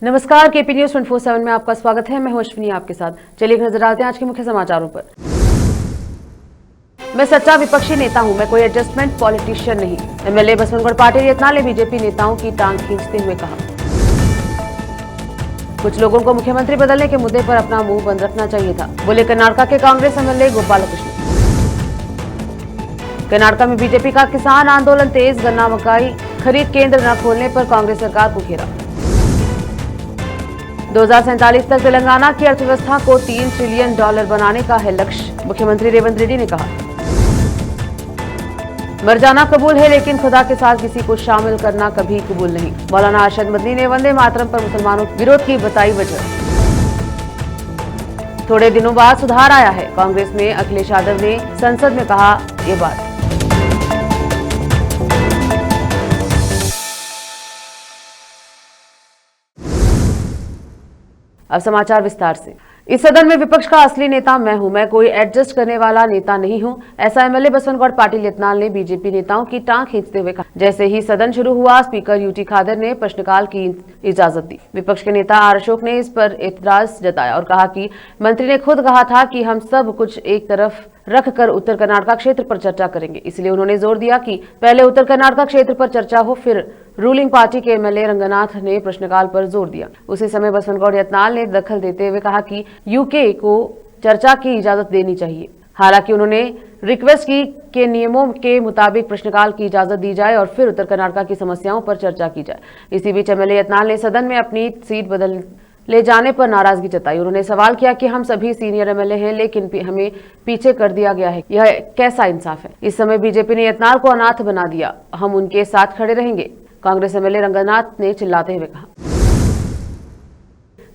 नमस्कार, KP news 24/7 में आपका स्वागत है। मैं हूं अश्विनी आपके साथ। चलिए एक नजर डालते हैं आज के मुख्य समाचारों पर। मैं सच्चा विपक्षी नेता हूं, मैं कोई एडजस्टमेंट पॉलिटिशियन नहीं। एमएलए बसवंतगौड़ पाटिल यत्नाल ने बीजेपी नेताओं की टांग खींचते हुए कहा। कुछ लोगों को मुख्यमंत्री बदलने के मुद्दे पर अपना मुंह बंद रखना चाहिए था, बोले कर्नाटका के कांग्रेस एमएलए गोपालकृष्ण। कर्नाटका में बीजेपी का किसान आंदोलन तेज, गन्ना मकाई खरीद केंद्र न खोलने पर कांग्रेस सरकार को घेरा। 2047 तक तेलंगाना की अर्थव्यवस्था को $3 ट्रिलियन बनाने का है लक्ष्य, मुख्यमंत्री रेवंत रेड्डी ने कहा। मर जाना कबूल है लेकिन खुदा के साथ किसी को शामिल करना कभी कबूल नहीं, मौलाना अरशद मदनी ने वंदे मातरम पर मुसलमानों के विरोध की बताई वजह। थोड़े दिनों बाद सुधार आया है, कांग्रेस में अखिलेश यादव ने संसद में कहा ये बात। अब समाचार विस्तार से। इस सदन में विपक्ष का असली नेता मैं हूं, मैं कोई एडजस्ट करने वाला नेता नहीं हूं, ऐसा एमएलए बसवंतगौड़ पाटिल यत्नाल ने बीजेपी नेताओं की टांग खींचते हुए कहा। जैसे ही सदन शुरू हुआ, स्पीकर यूटी खादर ने प्रश्नकाल की इजाजत दी। विपक्ष के नेता आर अशोक ने इस पर एतराज जताया और कहा कि मंत्री ने खुद कहा था कि हम सब कुछ एक तरफ रखकर उत्तर कर्नाटका क्षेत्र पर चर्चा करेंगे, इसलिए उन्होंने जोर दिया कि पहले उत्तर कर्नाटका क्षेत्र पर चर्चा हो, फिर रूलिंग पार्टी के एमएलए रंगनाथ ने प्रश्नकाल पर जोर दिया। उसी समय बसवंतगौड़ यत्नाल ने दखल देते हुए कहा कि यूके को चर्चा की इजाजत देनी चाहिए। हालांकि उन्होंने रिक्वेस्ट की कि नियमों के मुताबिक प्रश्नकाल की इजाजत दी जाए और फिर उत्तर कर्नाटका की समस्याओं पर चर्चा की जाए। इसी बीच एमएलए यत्नाल ने सदन में अपनी सीट बदल ले जाने पर नाराजगी जताई। उन्होंने सवाल किया कि हम सभी सीनियर एमएलए हैं लेकिन हमें पीछे कर दिया गया है, यह कैसा इंसाफ है। इस समय बीजेपी ने यत्नाल को अनाथ बना दिया, हम उनके साथ खड़े रहेंगे, कांग्रेस एमएलए रंगनाथ ने चिल्लाते हुए कहा।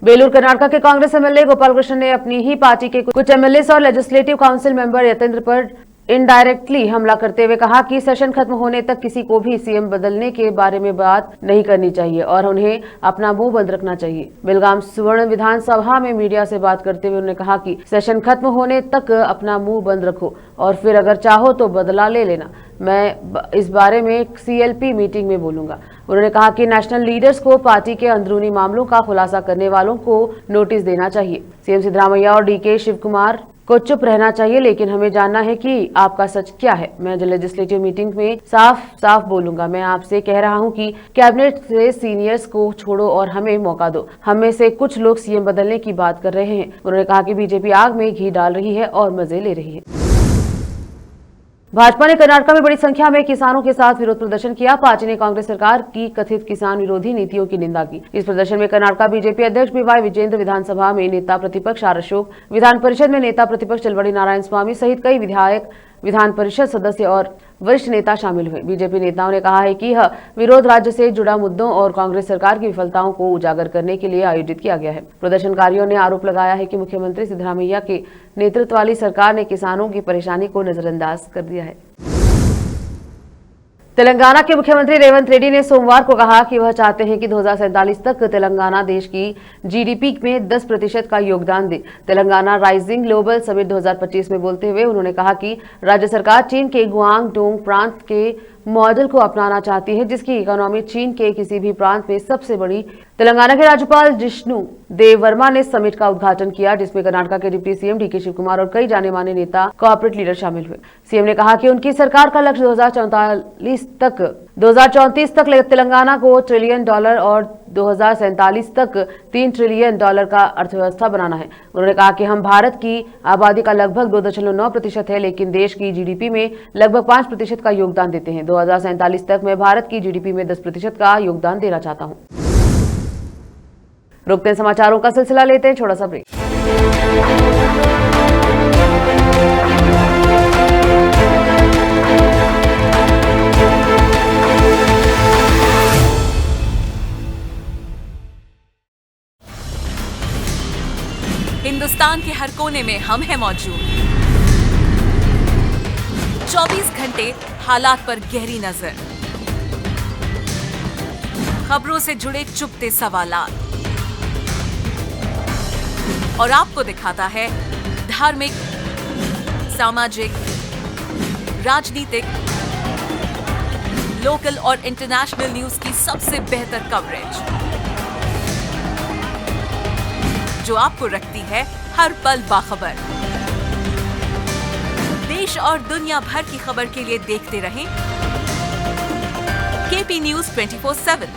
बेलूर कर्नाटका के कांग्रेस एमएलए गोपालकृष्ण ने अपनी ही पार्टी के कुछ एमएलए और लेजिस्लेटिव काउंसिल मेंबर यतेंद्र पर इनडायरेक्टली हमला करते हुए कहा कि सेशन खत्म होने तक किसी को भी सीएम बदलने के बारे में बात नहीं करनी चाहिए और उन्हें अपना मुंह बंद रखना चाहिए। बेलगाम सुवर्ण विधानसभा में मीडिया से बात करते हुए उन्होंने कहा कि सेशन खत्म होने तक अपना मुंह बंद रखो और फिर अगर चाहो तो बदला ले लेना, मैं इस बारे में सीएलपी मीटिंग में बोलूंगा। उन्होंने कहा कि नेशनल लीडर्स को पार्टी के अंदरूनी मामलों का खुलासा करने वालों को नोटिस देना चाहिए। सीएम सिद्धरामैया और डीके शिव कुमार को चुप रहना चाहिए, लेकिन हमें जानना है कि आपका सच क्या है। मैं लेजिस्लेटिव मीटिंग में साफ साफ बोलूंगा। मैं आपसे कह रहा हूं कि कैबिनेट से सीनियर्स को छोड़ो और हमें मौका दो। हम में से कुछ लोग सीएम बदलने की बात कर रहे हैं। उन्होंने कहा कि बीजेपी आग में घी डाल रही है और मजे ले रही है। भाजपा ने कर्नाटका में बड़ी संख्या में किसानों के साथ विरोध प्रदर्शन किया। पार्टी ने कांग्रेस सरकार की कथित किसान विरोधी नीतियों की निंदा की। इस प्रदर्शन में कर्नाटका बीजेपी अध्यक्ष बीवाई विजेंद्र, विधानसभा में नेता प्रतिपक्ष आर अशोक, विधान परिषद में नेता प्रतिपक्ष चलवड़ी नारायण स्वामी सहित कई विधायक, विधान परिषद सदस्य और वरिष्ठ नेता शामिल हुए। बीजेपी नेताओं ने कहा है कि यह विरोध राज्य से जुड़ा मुद्दों और कांग्रेस सरकार की विफलताओं को उजागर करने के लिए आयोजित किया गया है। प्रदर्शनकारियों ने आरोप लगाया है कि मुख्यमंत्री सिद्धरामैया के नेतृत्व वाली सरकार ने किसानों की परेशानी को नजरअंदाज कर दिया है। तेलंगाना के मुख्यमंत्री रेवंत रेड्डी ने सोमवार को कहा कि वह चाहते हैं कि 2047 तक तेलंगाना देश की जीडीपी में 10% का योगदान दे। तेलंगाना राइजिंग ग्लोबल समिट 2025 में बोलते हुए उन्होंने कहा कि राज्य सरकार चीन के गुआंगडोंग प्रांत के मॉडल को अपनाना चाहती है, जिसकी इकोनॉमी चीन के किसी भी प्रांत में सबसे बड़ी। तेलंगाना के राज्यपाल जिष्णु देव वर्मा ने समिट का उद्घाटन किया, जिसमें कर्नाटका के डिप्टी सीएम डीके शिव कुमार और कई जाने माने नेता, कॉर्पोरेट लीडर शामिल हुए। सीएम ने कहा कि उनकी सरकार का लक्ष्य 2034 तक तेलंगाना को $1 ट्रिलियन और 2047 तक $3 ट्रिलियन का अर्थव्यवस्था बनाना है। उन्होंने कहा कि हम भारत की आबादी का लगभग 2.9% है, लेकिन देश की जीडीपी में लगभग 5% का योगदान देते हैं। 2047 तक मैं भारत की जीडीपी में 10% का योगदान देना चाहता हूं। रुकते हैं, समाचारों का सिलसिला लेते हैं छोटा सा ब्रेक। हिंदुस्तान के हर कोने में हम हैं मौजूद। 24 घंटे हालात पर गहरी नजर, खबरों से जुड़े चुपते सवालात और आपको दिखाता है धार्मिक, सामाजिक, राजनीतिक, लोकल और इंटरनेशनल न्यूज की सबसे बेहतर कवरेज। जो आपको रखती है हर पल बाखबर। देश और दुनिया भर की खबर के लिए देखते रहें KP news 24/7।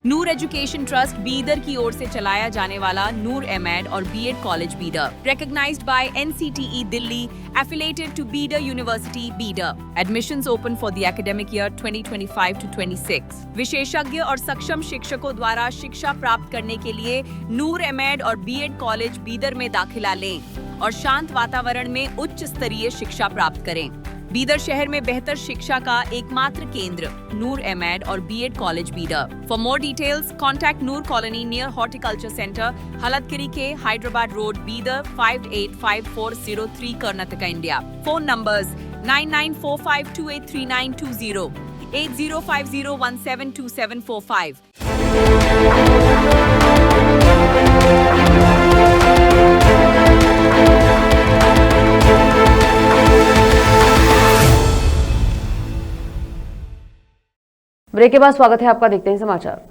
Noor education trust Bidar की ओर से चलाया जाने वाला नूर एमएड और BEd college Bidar, recognized by NCTE Delhi, affiliated to Bidar University, Bidar. Admissions open for the academic year 2025 to 26. विशेषज्ञ और सक्षम शिक्षकों द्वारा शिक्षा प्राप्त करने के लिए नूर एमएड और बीएड कॉलेज बीदर में दाखिला लें और शांत वातावरण में उच्च स्तरीय शिक्षा प्राप्त करें। बीदर शहर में बेहतर शिक्षा का एकमात्र केंद्र नूर एमएड और BEd college Bidar. For more details contact Noor colony near horticulture centre, Haldagiri के Hyderabad road, Bidar 585403 Karnataka, India. Phone numbers 9945283920, 8050172745। Break के बाद स्वागत है आपका, देखते हैं समाचार।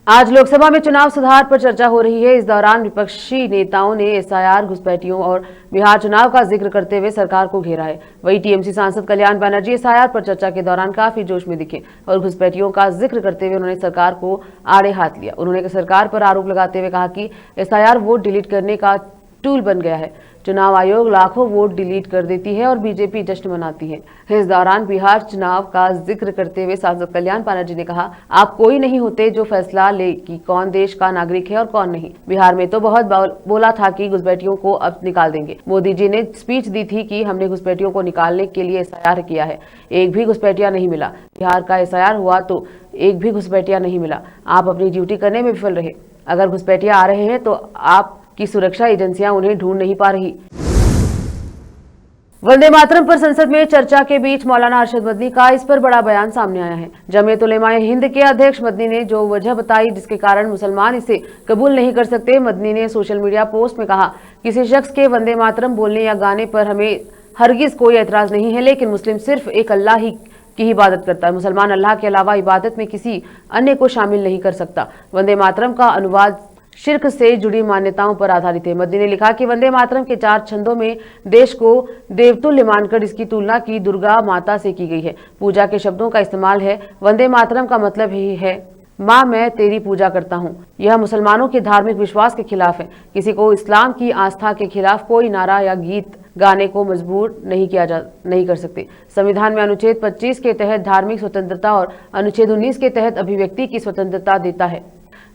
आज लोकसभा में चुनाव सुधार पर चर्चा हो रही है। इस दौरान विपक्षी नेताओं ने एसआईआर, घुसपैठियों और बिहार चुनाव का जिक्र करते हुए सरकार को घेरा है। वहीं टीएमसी सांसद कल्याण बनर्जी एसआईआर पर चर्चा के दौरान काफी जोश में दिखे और घुसपैठियों का जिक्र करते हुए उन्होंने सरकार को आड़े हाथ लिया। उन्होंने सरकार पर आरोप लगाते हुए कहा कि एसआईआर वोट डिलीट करने का टूल बन गया है। चुनाव आयोग लाखों वोट डिलीट कर देती है और बीजेपी जश्न मनाती है। इस दौरान बिहार चुनाव का जिक्र करते हुए सांसद कल्याण बनर्जी ने कहा, आप कोई नहीं होते जो फैसला ले कि कौन देश का नागरिक है और कौन नहीं। बिहार में तो बहुत बोला था कि घुसपैठियों को अब निकाल देंगे। मोदी जी ने स्पीच दी थी कि हमने घुसपैठियों को निकालने के लिए एसआईआर किया है, एक भी घुसपैठिया नहीं मिला। बिहार का एसआईआर हुआ तो एक भी घुसपैठिया नहीं मिला। आप अपनी ड्यूटी करने में विफल रहे। अगर घुसपैठिया आ रहे हैं तो आप की सुरक्षा एजेंसियां उन्हें ढूंढ नहीं पा रही। वंदे मातरम पर संसद में चर्चा के बीच मौलाना अरशद मदनी का इस पर बड़ा बयान सामने आया है। जमीयत उलेमा ए हिंद के अध्यक्ष मदनी ने जो वजह बताई जिसके कारण मुसलमान इसे कबूल नहीं कर सकते। मदनी ने सोशल मीडिया पोस्ट में कहा, किसी शख्स के वंदे मातरम बोलने या गाने पर हमें हरगिज कोई एतराज नहीं है, लेकिन मुस्लिम सिर्फ एक अल्लाह ही की इबादत करता है। मुसलमान अल्लाह के अलावा इबादत में किसी अन्य को शामिल नहीं कर सकता। वंदे मातरम का अनुवाद शिर्क से जुड़ी मान्यताओं पर आधारित है। मदनी ने लिखा कि वंदे मातरम के 4 छंदों में देश को देवतुल्य मानकर इसकी तुलना की दुर्गा माता से की गई है। पूजा के शब्दों का इस्तेमाल है। वंदे मातरम का मतलब ही है माँ मैं तेरी पूजा करता हूँ। यह मुसलमानों के धार्मिक विश्वास के खिलाफ है। किसी को इस्लाम की आस्था के खिलाफ कोई नारा या गीत गाने को मजबूर नहीं कर सकते। संविधान में अनुच्छेद 25 के तहत धार्मिक स्वतंत्रता और अनुच्छेद 19 के तहत अभिव्यक्ति की स्वतंत्रता देता है।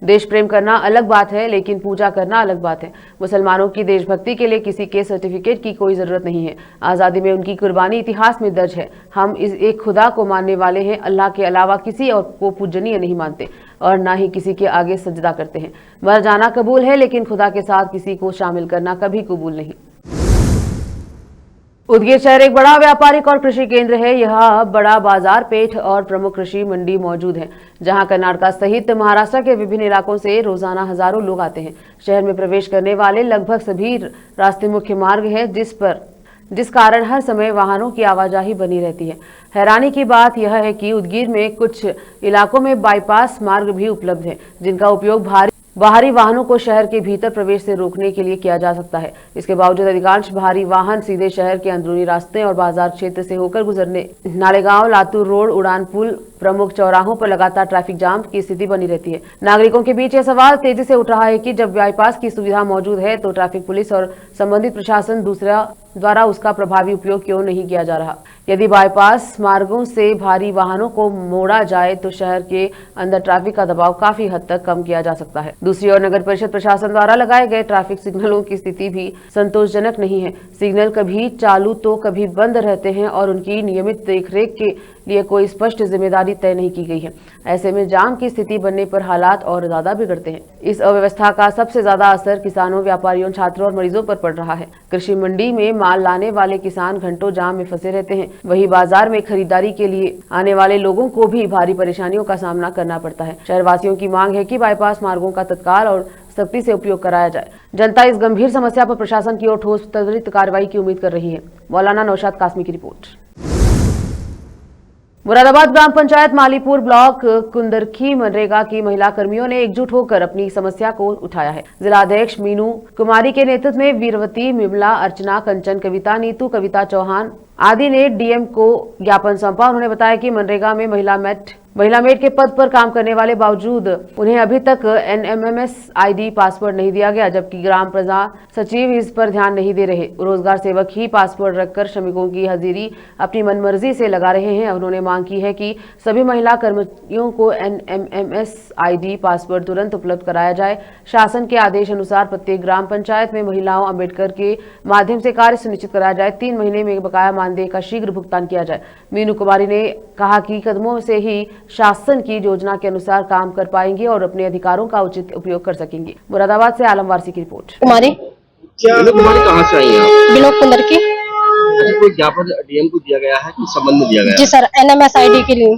देश प्रेम करना अलग बात है, लेकिन पूजा करना अलग बात है। मुसलमानों की देशभक्ति के लिए किसी के सर्टिफिकेट की कोई जरूरत नहीं है। आज़ादी में उनकी कुर्बानी इतिहास में दर्ज है। हम इस एक खुदा को मानने वाले हैं। अल्लाह के अलावा किसी और को पूजनीय नहीं मानते और ना ही किसी के आगे सजदा करते हैं। मर जाना कबूल है, लेकिन खुदा के साथ किसी को शामिल करना कभी कबूल नहीं। उदगीर शहर एक बड़ा व्यापारिक और कृषि केंद्र है। यहाँ बड़ा बाजार, पेठ और प्रमुख कृषि मंडी मौजूद है, जहाँ कर्नाटक सहित महाराष्ट्र के विभिन्न इलाकों से रोजाना हजारों लोग आते हैं। शहर में प्रवेश करने वाले लगभग सभी रास्ते मुख्य मार्ग है, जिस कारण हर समय वाहनों की आवाजाही बनी रहती है। हैरानी की बात यह है कि उदगीर में कुछ इलाकों में बाईपास मार्ग भी उपलब्ध है, जिनका उपयोग बाहरी वाहनों को शहर के भीतर प्रवेश से रोकने के लिए किया जा सकता है। इसके बावजूद अधिकांश भारी वाहन सीधे शहर के अंदरूनी रास्ते और बाजार क्षेत्र से होकर गुजरने नालेगांव, लातूर रोड, उड़ान पुल, प्रमुख चौराहों पर लगातार ट्रैफिक जाम की स्थिति बनी रहती है। नागरिकों के बीच यह सवाल तेजी से उठ रहा है कि जब बाईपास की सुविधा मौजूद है तो ट्रैफिक पुलिस और संबंधित प्रशासन द्वारा उसका प्रभावी उपयोग क्यों नहीं किया जा रहा। यदि बाईपास मार्गों से भारी वाहनों को मोड़ा जाए तो शहर के अंदर ट्रैफिक का दबाव काफी हद तक कम किया जा सकता है। दूसरी ओर नगर परिषद प्रशासन द्वारा लगाए गए ट्रैफिक सिग्नलों की स्थिति भी संतोषजनक नहीं है। सिग्नल कभी चालू तो कभी बंद रहते हैं और उनकी नियमित देखरेख के लिए कोई स्पष्ट जिम्मेदारी तय नहीं की गई है। ऐसे में जाम की स्थिति बनने पर हालात और ज्यादा बिगड़ते हैं। इस अव्यवस्था का सबसे ज्यादा असर किसानों, व्यापारियों, छात्रों और मरीजों पर पड़ रहा है। कृषि मंडी में माल लाने वाले किसान घंटों जाम में फंसे रहते हैं। वहीं बाजार में खरीदारी के लिए आने वाले लोगों को भी भारी परेशानियों का सामना करना पड़ता है। शहरवासियों की मांग है कि बाईपास मार्गों का तत्काल और सख्ती से उपयोग कराया जाए। जनता इस गंभीर समस्या पर प्रशासन की ओर ठोस त्वरित कार्रवाई की उम्मीद कर रही है। मौलाना नौशाद कासमी की रिपोर्ट। मुरादाबाद ग्राम पंचायत मालीपुर ब्लॉक कुंदरखी मनरेगा की महिला कर्मियों ने एकजुट होकर अपनी समस्या को उठाया है। जिलाध्यक्ष मीनू कुमारी के नेतृत्व में वीरवती, विमला, अर्चना, कंचन, कविता, नीतू, कविता चौहान आदि ने डीएम को ज्ञापन सौंपा। उन्होंने बताया कि मनरेगा में महिला मेड के पद पर काम करने वाले बावजूद उन्हें अभी तक NMMS ID पासवर्ड नहीं दिया गया, जबकि ग्राम प्रधान सचिव इस पर ध्यान नहीं दे रहे। रोजगार सेवक ही पासवर्ड रखकर श्रमिकों की हाजिरी अपनी मनमर्जी से लगा रहे हैं। उन्होंने मांग की है कि सभी महिला कर्मचारियों को NMMS ID पासवर्ड तुरंत उपलब्ध कराया जाए। शासन के आदेश अनुसार प्रत्येक ग्राम पंचायत में महिलाओं अम्बेडकर के माध्यम से कार्य सुनिश्चित कराया जाए। 3 महीने में बकाया मानदेय का शीघ्र भुगतान किया जाए। मीनू कुमारी ने कहा कि कदमों से ही शासन की योजना के अनुसार काम कर पाएंगे और अपने अधिकारों का उचित उपयोग कर सकेंगे। मुरादाबाद से आलम वारसी की रिपोर्ट। कुमारी कहाँ से आई हैं आप? बिलोक कुंदर की। कोई ज्ञापन डीएम को दिया गया है, किस संबंध में दिया गया है? जी सर, NMS ID के लिए।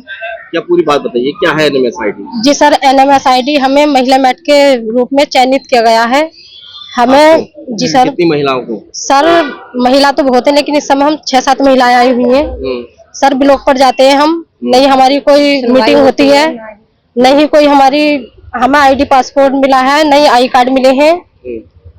क्या पूरी बात बताइए, क्या है NMS ID? जी सर, NMS ID हमें महिला मेट के रूप में चयनित किया गया है। हमें जी सर, कितनी महिलाओं को? सर महिला तो बहुत है, लेकिन इस समय हम 6-7 महिलाएं आई हुई हैं। सर ब्लॉक पर जाते हैं हम, नहीं हमारी कोई मीटिंग होती है, नहीं कोई हमें ID पासपोर्ट मिला है, नहीं आई कार्ड मिले हैं।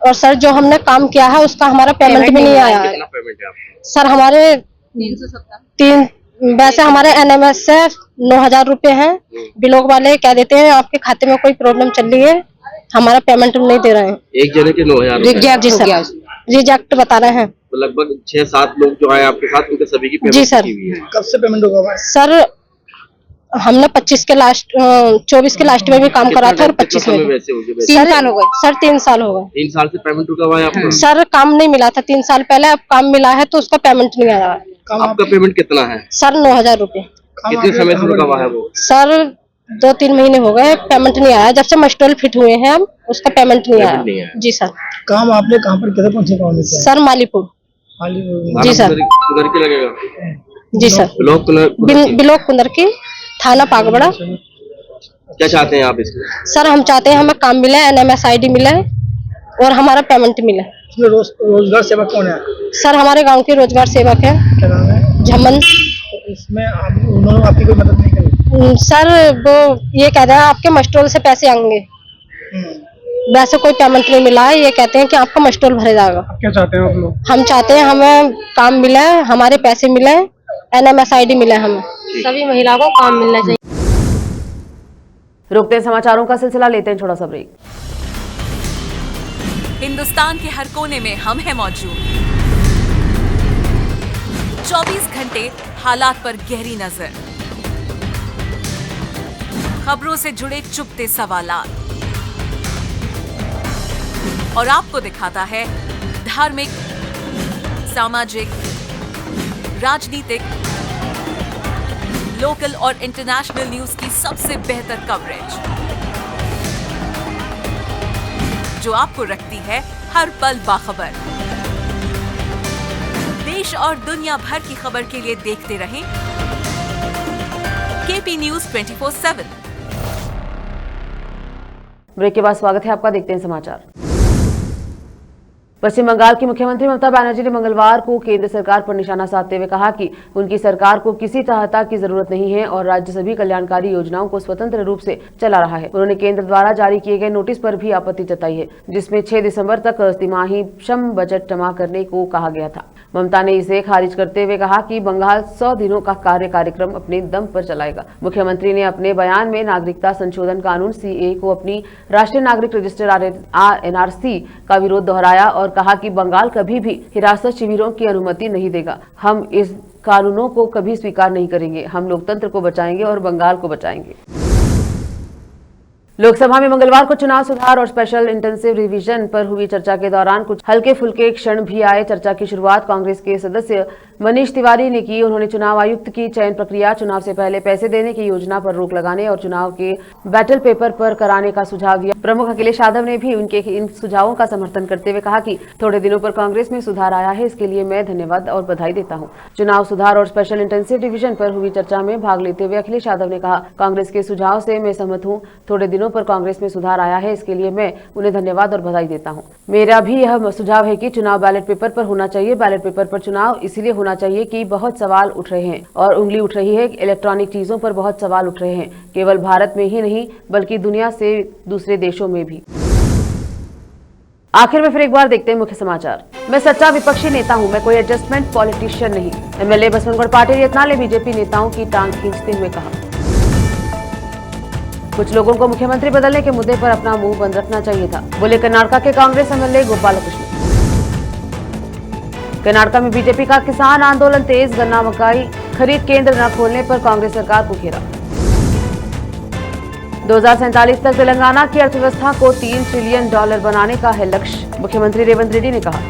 और सर जो हमने काम किया है उसका हमारा पेमेंट भी नहीं आया है। कितना पेमेंट है आपको? सर हमारे 370 वैसे हमारे NMS से 9,000 रुपए हैं। ब्लॉक वाले क्या देते हैं, आपके खाते में कोई प्रॉब्लम चल रही है, हमारा पेमेंट नहीं दे रहे हैं। एक जने के 9,000? जी सर, रिजेक्ट बता रहे हैं। तो लगभग 6-7 लोग जो आए आपके साथ, उनके सभी की पेमेंट जी सर। की हुई है। कब से पेमेंट होगा? सर हमने 24 के लास्ट में भी काम करा था और 25 में भी। वैसे हो गए? 3 साल हो गए सर, 3 साल हो गए। 3 साल से पेमेंट रुका हुआ है आपको? सर काम नहीं मिला था 3 साल पहले, अब काम मिला है तो उसका पेमेंट नहीं आया है। आपका पेमेंट कितना है? सर 9,000 रुपए। कितने समय से रुका हुआ है वो? सर 2-3 महीने हो गए, पेमेंट नहीं आया। जब से मस्टोल फिट हुए हैं हम, उसका पेमेंट नहीं आया। जी सर। काम आपने कहाँ पर किधर पहुँचे? काम में सर मालीपुर। जी सर। उधर के लगेगा? जी सर, बिलोक कुंदर की, थाना पागबड़ा। क्या चाहते हैं आप इसमें? सर हम चाहते हैं हमें काम मिले, NMS ID मिले और हमारा पेमेंट मिले। रोजगार सेवक कौन है? सर हमारे गांव के रोजगार सेवक है, क्या नाम है? झमन। इसमें उन्होंने आपकी कोई मदद नहीं करी? सर वो ये कह रहे हैं आपके मस्टोल से पैसे आएंगे, वैसे कोई पेमेंट नहीं मिला है। ये कहते हैं कि आपका मस्टोल भरे जाएगा। क्या चाहते हैं आप लोग? हम चाहते हैं हमें काम मिले, हमारे पैसे मिले, NMS ID मिले, हमें सभी महिलाओं को काम मिलना चाहिए। रुकते हैं समाचारों का सिलसिला, लेते हैं छोटा सा ब्रेक। हिंदुस्तान के हर कोने में हम हैं मौजूद। 24 घंटे हालात पर गहरी नजर, खबरों से जुड़े चुपते सवालात, और आपको दिखाता है धार्मिक, सामाजिक, राजनीतिक, लोकल और इंटरनेशनल न्यूज की सबसे बेहतर कवरेज, जो आपको रखती है हर पल बाखबर। देश और दुनिया भर की खबर के लिए देखते रहें KP News 24/7। ब्रेक के बाद स्वागत है आपका, देखते हैं समाचार। पश्चिम बंगाल की मुख्यमंत्री ममता बनर्जी ने मंगलवार को केंद्र सरकार पर निशाना साधते हुए कहा कि उनकी सरकार को किसी सहायता की जरूरत नहीं है और राज्य सभी कल्याणकारी योजनाओं को स्वतंत्र रूप से चला रहा है। उन्होंने केंद्र द्वारा जारी किए गए नोटिस पर भी आपत्ति जताई है, जिसमें 6 दिसंबर तक तिमाही श्रम बजट जमा करने को कहा गया था। ममता ने इसे खारिज करते हुए कहा कि बंगाल 100 दिनों का कार्यक्रम अपने दम पर चलाएगा। मुख्यमंत्री ने अपने बयान में नागरिकता संशोधन कानून CAA को अपनी राष्ट्रीय नागरिक रजिस्टर NRC का विरोध दोहराया और कहा कि बंगाल कभी भी हिरासत शिविरों की अनुमति नहीं देगा। हम इस कानूनों को कभी स्वीकार नहीं करेंगे। हम लोकतंत्र को बचाएंगे और बंगाल को बचाएंगे। लोकसभा में मंगलवार को चुनाव सुधार और स्पेशल इंटेंसिव रिवीजन पर हुई चर्चा के दौरान कुछ हल्के फुल्के क्षण भी आए। चर्चा की शुरुआत कांग्रेस के सदस्य मनीष तिवारी ने की। उन्होंने चुनाव आयुक्त की चयन प्रक्रिया, चुनाव से पहले पैसे देने की योजना पर रोक लगाने और चुनाव के बैटल पेपर पर कराने का सुझाव दिया। प्रमुख अखिलेश यादव ने भी उनके इन सुझावों का समर्थन करते हुए कहा कि थोड़े दिनों पर कांग्रेस में सुधार आया है, इसके लिए मैं धन्यवाद और बधाई देता हूं। चुनाव सुधार और स्पेशल इंटेंसिव रिवीजन पर हुई चर्चा में भाग लेते हुए अखिलेश यादव ने कहा, कांग्रेस के सुझाव से मैं सहमत हूं। थोड़े दिनों पर कांग्रेस में सुधार आया है, इसके लिए मैं उन्हें धन्यवाद और बधाई देता हूं। मेरा भी यह सुझाव है कि चुनाव बैलेट पेपर पर होना चाहिए। बैलेट पेपर पर चुनाव इसीलिए होना होना चाहिए कि बहुत सवाल उठ रहे हैं और उंगली उठ रही है। इलेक्ट्रॉनिक चीजों पर बहुत सवाल उठ रहे हैं, केवल भारत में ही नहीं बल्कि दुनिया से दूसरे देशों में भी। आखिर में फिर एक बार देखते हैं मुख्य समाचार। मैं सच्चा विपक्षी नेता हूं, मैं कोई एडजस्टमेंट पॉलिटिशियन नहीं। एमएलए बसवंतगौड़ पाटिल यत्नाल ने बीजेपी नेताओं की टांग खींचते हुए कहा। कुछ लोगों को मुख्यमंत्री बदलने के मुद्दे पर अपना मुंह बंद रखना चाहिए था, बोले कर्नाटक के कांग्रेस एमएलए गोपालकृष्ण। कर्नाटक में बीजेपी का किसान आंदोलन तेज, गन्ना मकाई खरीद केंद्र न खोलने पर कांग्रेस सरकार को घेरा। 2047 तक तेलंगाना की अर्थव्यवस्था को $3 ट्रिलियन बनाने का है लक्ष्य, मुख्यमंत्री रेवंत रेड्डी ने कहा।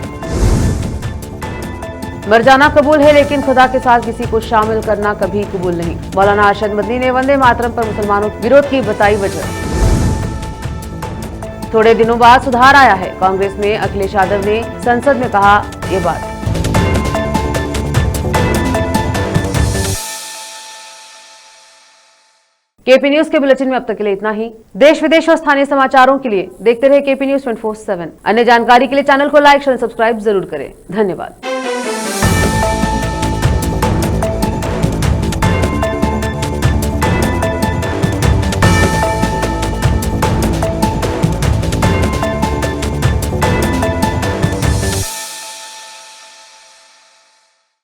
मर जाना कबूल है लेकिन खुदा के साथ किसी को शामिल करना कभी कबूल नहीं, मौलाना अरशद मदनी ने वंदे मातरम पर मुसलमानों के विरोध की बताई वजह। थोड़े दिनों बाद सुधार आया है, कांग्रेस में अखिलेश यादव ने संसद में कहा ये बात। केपी न्यूज के बुलेटिन में अब तक के लिए इतना ही। देश विदेश और स्थानीय समाचारों के लिए देखते रहे केपी न्यूज 24/7। अन्य जानकारी के लिए चैनल को लाइक और सब्सक्राइब जरूर करें। धन्यवाद।